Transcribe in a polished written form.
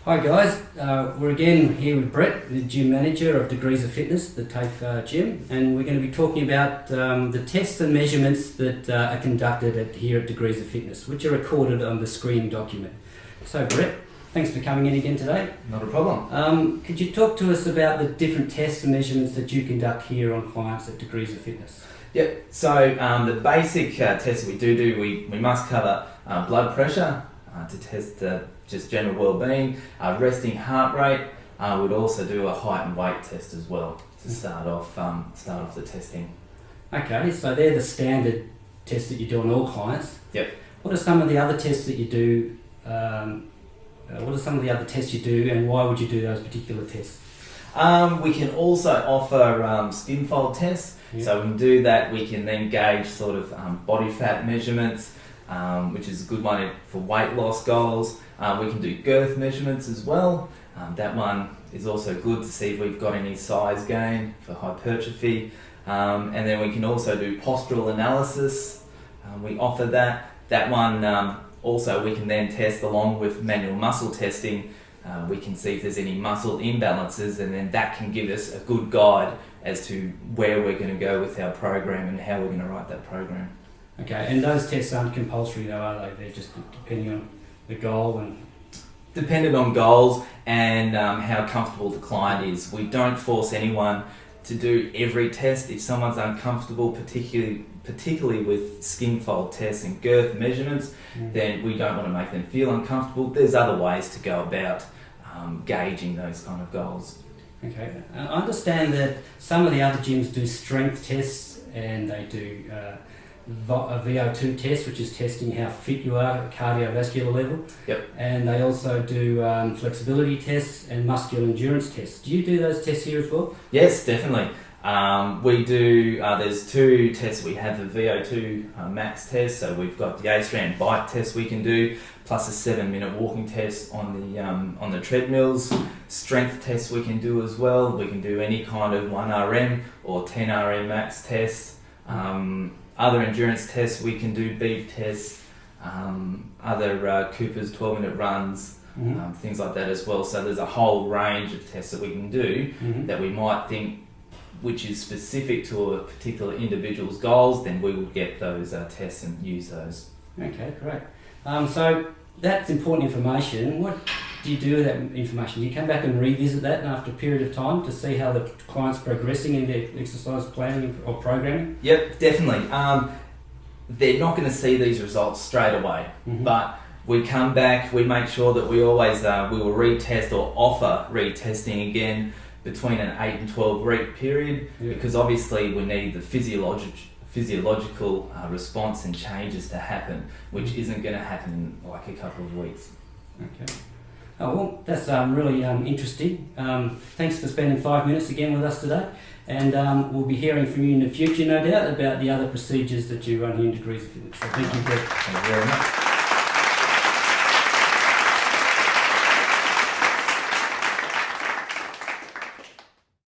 Hi guys, we're again here with Brett, the gym manager of Degrees of Fitness, the TAFE gym, and we're going to be talking about the tests and measurements that are conducted here at Degrees of Fitness, which are recorded on the screen document. So Brett, thanks for coming in again today. Not a problem. Could you talk to us about the different tests and measurements that you conduct here on clients at Degrees of Fitness? Yep, so the basic tests we do, we must cover blood pressure to test just general well-being, resting heart rate. We'd also do a height and weight test as well to start off the testing. Okay, so they're the standard tests that you do on all clients. Yep. What are some of the other tests that you do? What are some of the other tests you do, and why would you do those particular tests? We can also offer skin fold tests. Yep. So we can do that. We can then gauge sort of body fat measurements, which is a good one for weight loss goals. We can do girth measurements as well. That one is also good to see if we've got any size gain for hypertrophy. And then we can also do postural analysis. We offer that. That one also we can then test along with manual muscle testing. We can see if there's any muscle imbalances, and then that can give us a good guide as to where we're going to go with our program and how we're going to write that program. Okay, and those tests aren't compulsory though, are they? They're just depending on the goal and... Dependent on goals and how comfortable the client is. We don't force anyone to do every test. If someone's uncomfortable, particularly with skin fold tests and girth measurements, then we don't want to make them feel uncomfortable. There's other ways to go about gauging those kind of goals. Okay, I understand that some of the other gyms do strength tests, and they do a VO2 test, which is testing how fit you are at cardiovascular level. Yep. And they also do flexibility tests and muscular endurance tests. Do you do those tests here as well? Yes, definitely. We do, there's two tests we have, the VO2 max test, so we've got the A-strand bike test we can do, plus a 7-minute walking test on the treadmills. Strength tests we can do as well. We can do any kind of 1RM or 10RM max tests. Other endurance tests we can do, beep tests, other Cooper's 12-minute runs, things like that as well. So there's a whole range of tests that we can do that we might think which is specific to a particular individual's goals, then we will get those tests and use those. Okay, great. So that's important information. What do you do with that information? Do you come back and revisit that after a period of time to see how the client's progressing in their exercise planning or programming? Yep, definitely. They're not going to see these results straight away, but we come back, we make sure that we always we will retest or offer retesting again between an 8 and 12 week period, because obviously we need the physiological response and changes to happen, which isn't going to happen in like a couple of weeks. Okay. Oh, well, that's really interesting. Thanks for spending 5 minutes again with us today, and we'll be hearing from you in the future, no doubt, about the other procedures that you run here in Degrees of Fitness. So thank you, Brett. Thank you very much.